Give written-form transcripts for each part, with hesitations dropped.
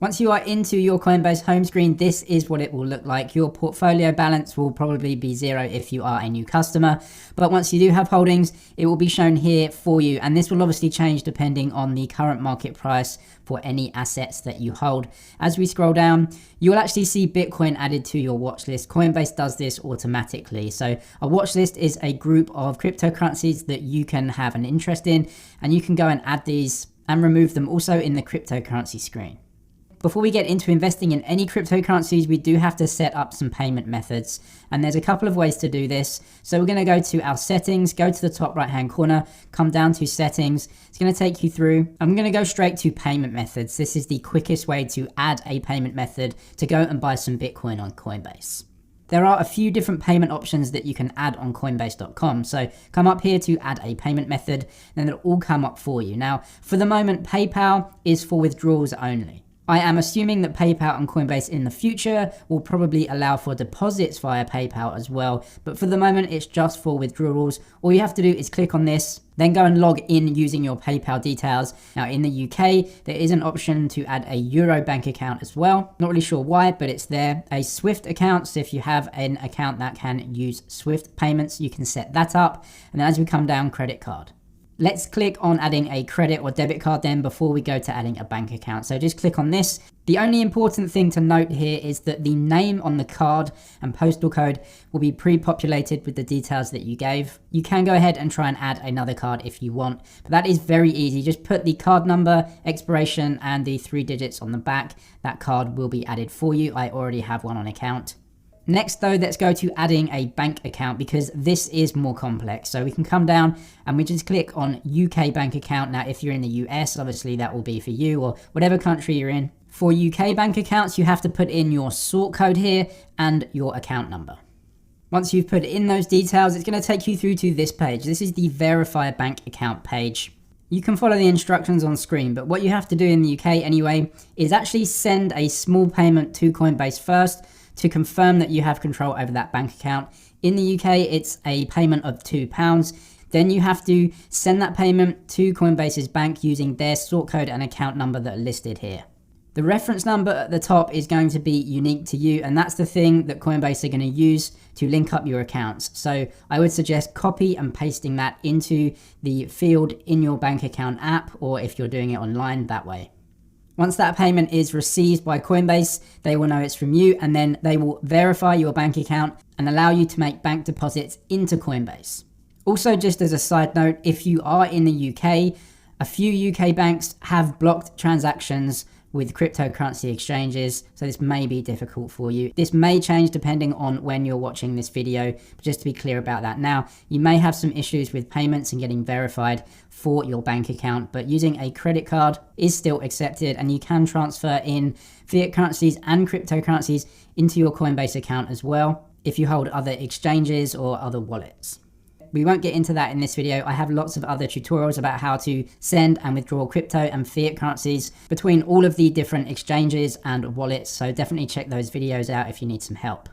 Once you are into your Coinbase home screen, this is what it will look like. Your portfolio balance will probably be 0 if you are a new customer, but once you do have holdings, it will be shown here for you. And this will obviously change depending on the current market price for any assets that you hold. As we scroll down, you will actually see Bitcoin added to your watch list. Coinbase does this automatically. So a watch list is a group of cryptocurrencies that you can have an interest in, and you can go and add these and remove them also in the cryptocurrency screen. Before we get into investing in any cryptocurrencies, we do have to set up some payment methods, and there's a couple of ways to do this. So we're going to go to our settings, go to the top right hand corner, come down to settings. It's going to take you through. I'm going to go straight to payment methods. This is the quickest way to add a payment method to go and buy some Bitcoin on Coinbase. There are a few different payment options that you can add on Coinbase.com. So come up here to add a payment method, then it'll all come up for you. Now, for the moment, PayPal is for withdrawals only. I am assuming that PayPal and Coinbase in the future will probably allow for deposits via PayPal as well, but for the moment it's just for withdrawals. All you have to do is click on this, then go and log in using your PayPal details. Now in the UK, there is an option to add a Euro bank account as well. Not really sure why, but it's there. A Swift account, so if you have an account that can use Swift payments, you can set that up. And then as we come down, credit card. Let's click on adding a credit or debit card then before we go to adding a bank account. So just click on this. The only important thing to note here is that the name on the card and postal code will be pre-populated with the details that you gave. You can go ahead and try and add another card if you want, but that is very easy. Just put the card number, expiration, and the 3 digits on the back. That card will be added for you. I already have one on account. Next though, let's go to adding a bank account because this is more complex. So we can come down and we just click on UK bank account. Now, if you're in the US, obviously that will be for you or whatever country you're in. For UK bank accounts, you have to put in your sort code here and your account number. Once you've put in those details, it's going to take you through to this page. This is the verify bank account page. You can follow the instructions on screen, but what you have to do in the UK anyway is actually send a small payment to Coinbase first to confirm that you have control over that bank account. In the UK, it's a payment of £2. Then you have to send that payment to Coinbase's bank using their sort code and account number that are listed here. The reference number at the top is going to be unique to you, and that's the thing that Coinbase are going to use to link up your accounts. So I would suggest copy and pasting that into the field in your bank account app, or if you're doing it online, that way. Once that payment is received by Coinbase, they will know it's from you, and then they will verify your bank account and allow you to make bank deposits into Coinbase. Also, just as a side note, if you are in the UK, a few UK banks have blocked transactions with cryptocurrency exchanges, so this may be difficult for you. This may change depending on when you're watching this video, but just to be clear about that now, you may have some issues with payments and getting verified for your bank account, but using a credit card is still accepted, and you can transfer in fiat currencies and cryptocurrencies into your Coinbase account as well if you hold other exchanges or other wallets. We won't get into that in this video. I have lots of other tutorials about how to send and withdraw crypto and fiat currencies between all of the different exchanges and wallets, so definitely check those videos out if you need some help.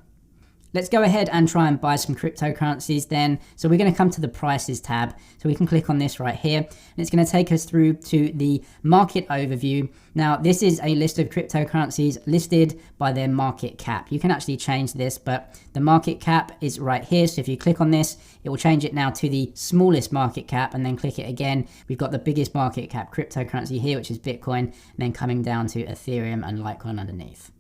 Let's go ahead and try and buy some cryptocurrencies then. So we're going to come to the prices tab. So we can click on this right here, and it's going to take us through to the market overview. Now, this is a list of cryptocurrencies listed by their market cap. You can actually change this, but the market cap is right here. So if you click on this, it will change it now to the smallest market cap, and then click it again. We've got the biggest market cap cryptocurrency here, which is Bitcoin, and then coming down to Ethereum and Litecoin underneath.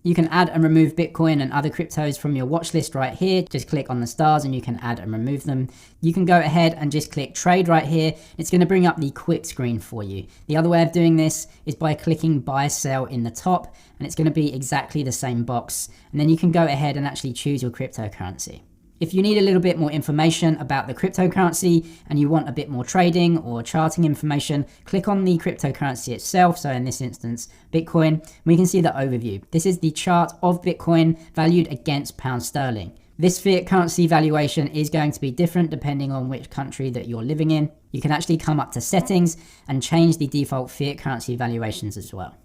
You can add and remove Bitcoin and other cryptos from your watch list right here. Just click on the stars and you can add and remove them. You can go ahead and just click trade right here. It's going to bring up the quick screen for you. The other way of doing this is by clicking buy sell in the top, and it's going to be exactly the same box. And then you can go ahead and actually choose your cryptocurrency. If you need a little bit more information about the cryptocurrency and you want a bit more trading or charting information, click on the cryptocurrency itself. So in this instance, Bitcoin, we can see the overview. This is the chart of Bitcoin valued against pound sterling. This fiat currency valuation is going to be different depending on which country that you're living in. You can actually come up to settings and change the default fiat currency valuations as well.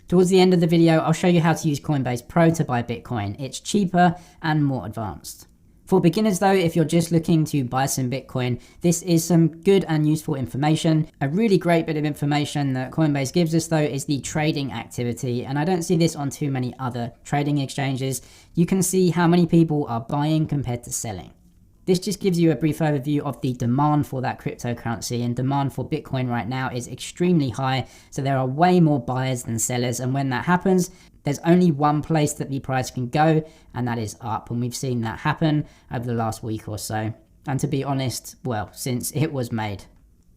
Towards the end of the video, I'll show you how to use Coinbase Pro to buy Bitcoin. It's cheaper and more advanced. For beginners though, if you're just looking to buy some Bitcoin, this is some good and useful information. A really great bit of information that Coinbase gives us though is the trading activity, and I don't see this on too many other trading exchanges. You can see how many people are buying compared to selling. This just gives you a brief overview of the demand for that cryptocurrency, and demand for Bitcoin right now is extremely high. So there are way more buyers than sellers. And when that happens, there's only one place that the price can go, and that is up. And we've seen that happen over the last week or so. And to be honest, well, since it was made.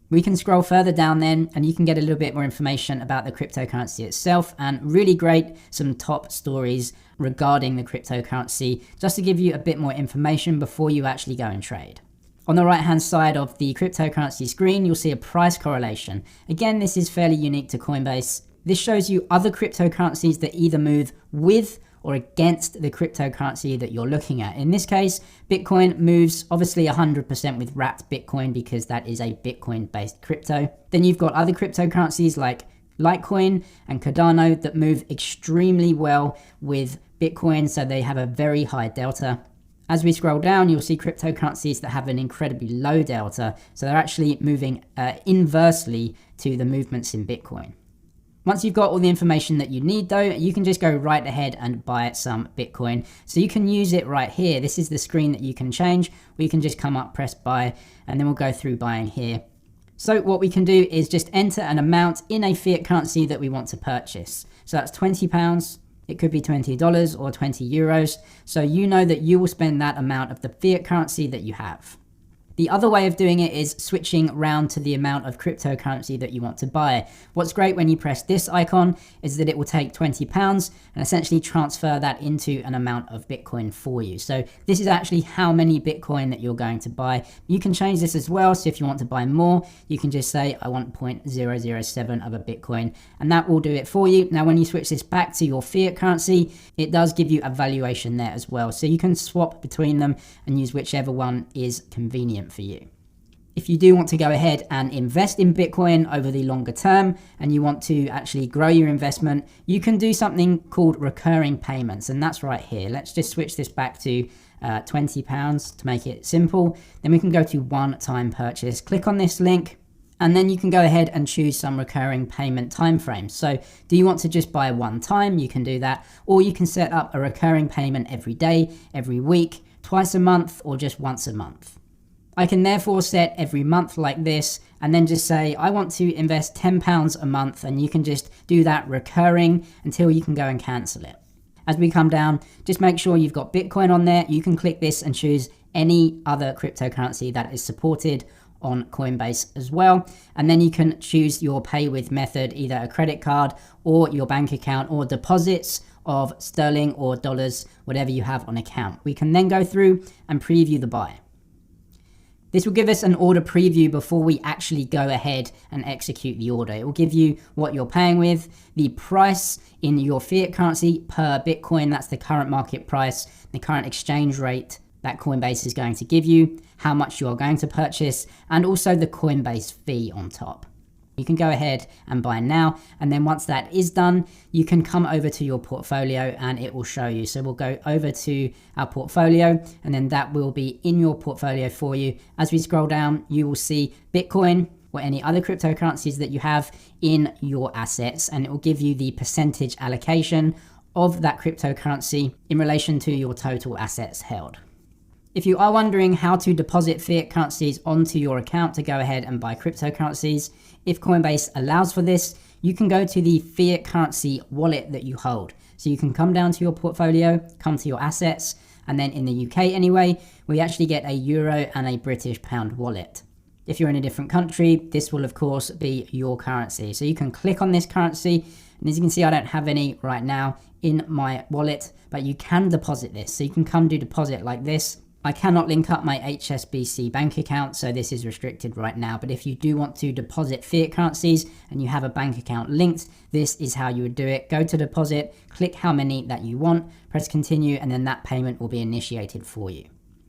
We can scroll further down then, and you can get a little bit more information about the cryptocurrency itself, and really great, some top stories regarding the cryptocurrency, just to give you a bit more information before you actually go and trade. On the right hand side of the cryptocurrency screen, you'll see a price correlation. Again, this is fairly unique to Coinbase. This shows you other cryptocurrencies that either move with or against the cryptocurrency that you're looking at. In this case, Bitcoin moves obviously 100% with wrapped Bitcoin because that is a Bitcoin based crypto. Then you've got other cryptocurrencies like Litecoin and Cardano that move extremely well with Bitcoin, so they have a very high delta. As we scroll down, you'll see cryptocurrencies that have an incredibly low delta, so they're actually moving inversely to the movements in Bitcoin. Once you've got all the information that you need though, you can just go right ahead and buy some Bitcoin. So you can use it right here. This is the screen that you can change, or you can just come up, press buy, and then we'll go through buying here. So what we can do is just enter an amount in a fiat currency that we want to purchase. So that's £20, it could be $20 or 20 euros. So you know that you will spend that amount of the fiat currency that you have. The other way of doing it is switching round to the amount of cryptocurrency that you want to buy. What's great when you press this icon is that it will take £20 and essentially transfer that into an amount of Bitcoin for you. So this is actually how many Bitcoin that you're going to buy. You can change this as well. So if you want to buy more, you can just say, I want 0.007 of a Bitcoin, and that will do it for you. Now, when you switch this back to your fiat currency, it does give you a valuation there as well. So you can swap between them and use whichever one is convenient for you. If you do want to go ahead and invest in Bitcoin over the longer term and you want to actually grow your investment, you can do something called recurring payments, and that's right here. Let's just switch this back to £20 to make it simple. Then we can go to one-time purchase, click on this link, and then you can go ahead and choose some recurring payment timeframes. So do you want to just buy one time? You can do that, or you can set up a recurring payment every day, every week, twice a month, or just once a month. I can therefore set every month like this, and then just say I want to invest £10 a month, and you can just do that recurring until you can go and cancel it. As we come down, just make sure you've got Bitcoin on there. You can click this and choose any other cryptocurrency that is supported on Coinbase as well, and then you can choose your pay with method, either a credit card or your bank account, or deposits of sterling or dollars, whatever you have on account. We can then go through and preview the buy. This will give us an order preview before we actually go ahead and execute the order. It will give you what you're paying with, the price in your fiat currency per Bitcoin, that's the current market price, the current exchange rate that Coinbase is going to give you, how much you are going to purchase, and also the Coinbase fee on top. You can go ahead and buy now, and then once that is done, you can come over to your portfolio and it will show you. So we'll go over to our portfolio, and then that will be in your portfolio for you. As we scroll down, you will see Bitcoin or any other cryptocurrencies that you have in your assets, and it will give you the percentage allocation of that cryptocurrency in relation to your total assets held. If you are wondering how to deposit fiat currencies onto your account to go ahead and buy cryptocurrencies, if Coinbase allows for this, you can go to the fiat currency wallet that you hold. So you can come down to your portfolio, come to your assets, and then in the UK anyway, we actually get a euro and a British pound wallet. If you're in a different country, this will of course be your currency. So you can click on this currency, and as you can see, I don't have any right now in my wallet, but you can deposit this. So you can come do deposit like this. I cannot link up my HSBC bank account, so this is restricted right now. But if you do want to deposit fiat currencies and you have a bank account linked, this is how you would do it. Go to deposit, click how many that you want, press continue, and then that payment will be initiated for you.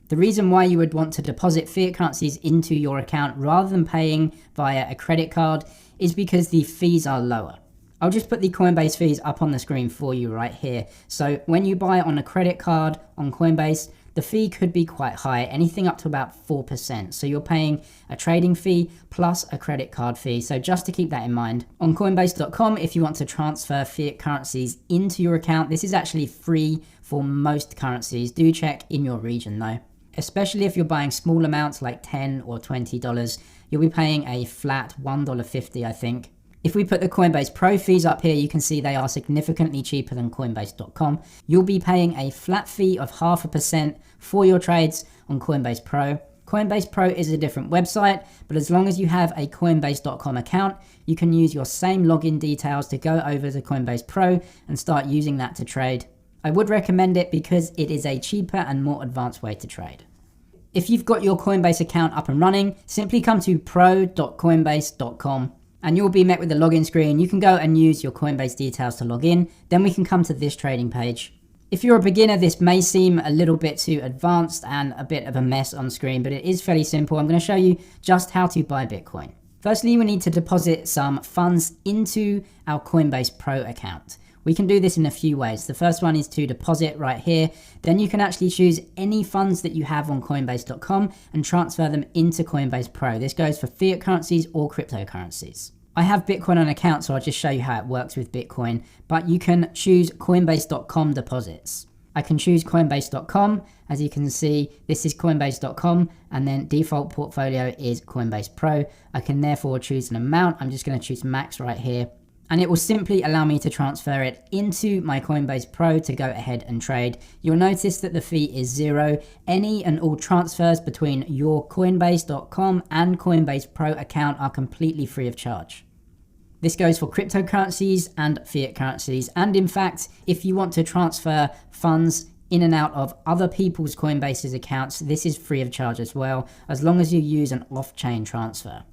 The reason why you would want to deposit fiat currencies into your account rather than paying via a credit card is because the fees are lower. I'll just put the Coinbase fees up on the screen for you right here. So when you buy on a credit card on Coinbase, the fee could be quite high, anything up to about 4%. So you're paying a trading fee plus a credit card fee. So just to keep that in mind. On Coinbase.com, if you want to transfer fiat currencies into your account, this is actually free for most currencies. Do check in your region though. Especially if you're buying small amounts like $10 or $20, you'll be paying a flat $1.50, I think. If we put the Coinbase Pro fees up here, you can see they are significantly cheaper than Coinbase.com. You'll be paying a flat fee of 0.5% for your trades on Coinbase Pro. Coinbase Pro is a different website, but as long as you have a Coinbase.com account, you can use your same login details to go over to Coinbase Pro and start using that to trade. I would recommend it because it is a cheaper and more advanced way to trade. If you've got your Coinbase account up and running, simply come to pro.coinbase.com and you'll be met with the login screen. You can go and use your Coinbase details to log in. Then we can come to this trading page. If you're a beginner, this may seem a little bit too advanced and a bit of a mess on screen, but it is fairly simple. I'm going to show you just how to buy Bitcoin. Firstly, we need to deposit some funds into our Coinbase Pro account. We can do this in a few ways. The first one is to deposit right here. Then you can actually choose any funds that you have on Coinbase.com and transfer them into Coinbase Pro. This goes for fiat currencies or cryptocurrencies. I have Bitcoin on account, so I'll just show you how it works with Bitcoin. But you can choose Coinbase.com deposits. I can choose Coinbase.com. As you can see, this is Coinbase.com, and then default portfolio is Coinbase Pro. I can therefore choose an amount. I'm just going to choose max right here. And it will simply allow me to transfer it into my Coinbase Pro to go ahead and trade. You'll notice that the fee is 0. Any and all transfers between your Coinbase.com and Coinbase Pro account are completely free of charge. This goes for cryptocurrencies and fiat currencies. And in fact, if you want to transfer funds in and out of other people's Coinbase's accounts, this is free of charge as well, as long as you use an off-chain transfer.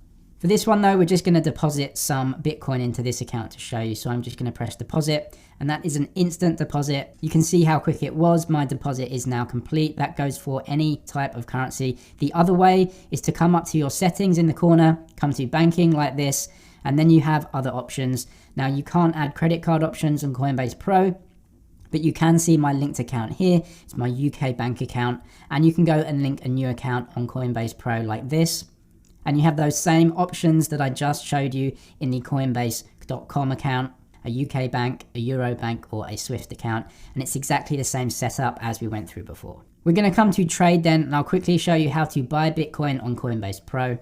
For this one though, we're just going to deposit some Bitcoin into this account to show you. So I'm just going to press deposit, and that is an instant deposit. You can see how quick it was. My deposit is now complete. That goes for any type of currency. The other way is to come up to your settings in the corner, come to banking like this, and then you have other options. Now you can't add credit card options on Coinbase Pro, but you can see my linked account here. It's my UK bank account, and you can go and link a new account on Coinbase Pro like this. And you have those same options that I just showed you in the Coinbase.com account, a UK bank, a Euro bank, or a Swift account. And it's exactly the same setup as we went through before. We're going to come to trade then, and I'll quickly show you how to buy Bitcoin on Coinbase Pro.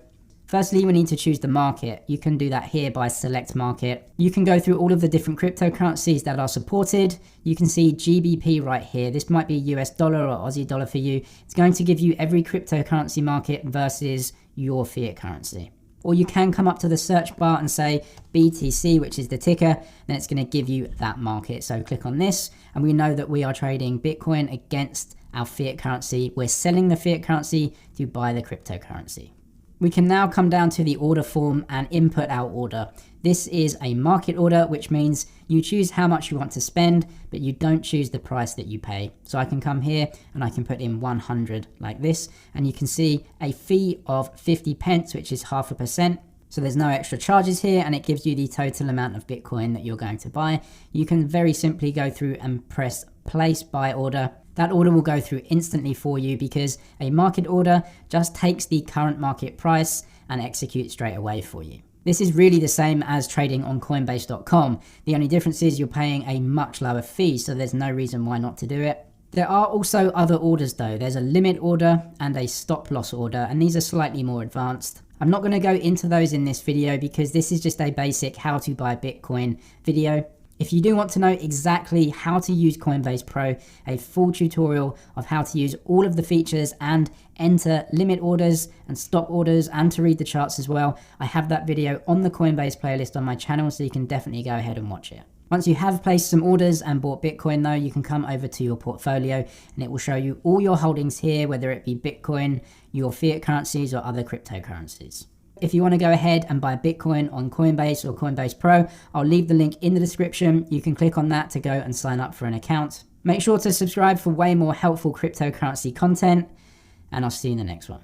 Firstly, we need to choose the market. You can do that here by select market. You can go through all of the different cryptocurrencies that are supported. You can see GBP right here. This might be US dollar or Aussie dollar for you. It's going to give you every cryptocurrency market versus your fiat currency. Or you can come up to the search bar and say BTC, which is the ticker, then it's going to give you that market. So click on this, and we know that we are trading Bitcoin against our fiat currency. We're selling the fiat currency to buy the cryptocurrency. We can now come down to the order form and input our order. This is a market order, which means you choose how much you want to spend, but you don't choose the price that you pay. So I can come here and I can put in 100 like this, and you can see a fee of 50 pence, which is 0.5%. So there's no extra charges here, and it gives you the total amount of Bitcoin that you're going to buy. You can very simply go through and press place buy order. That order will go through instantly for you because a market order just takes the current market price and executes straight away for you. This is really the same as trading on Coinbase.com. The only difference is you're paying a much lower fee, so there's no reason why not to do it. There are also other orders though. There's a limit order and a stop loss order, and these are slightly more advanced. I'm not going to go into those in this video because this is just a basic how to buy Bitcoin video. If you do want to know exactly how to use Coinbase Pro, a full tutorial of how to use all of the features and enter limit orders and stop orders and to read the charts as well, I have that video on the Coinbase playlist on my channel, so you can definitely go ahead and watch it. Once you have placed some orders and bought Bitcoin though, you can come over to your portfolio and it will show you all your holdings here, whether it be Bitcoin, your fiat currencies, or other cryptocurrencies. If you want to go ahead and buy Bitcoin on Coinbase or Coinbase Pro, I'll leave the link in the description. You can click on that to go and sign up for an account. Make sure to subscribe for way more helpful cryptocurrency content, and I'll see you in the next one.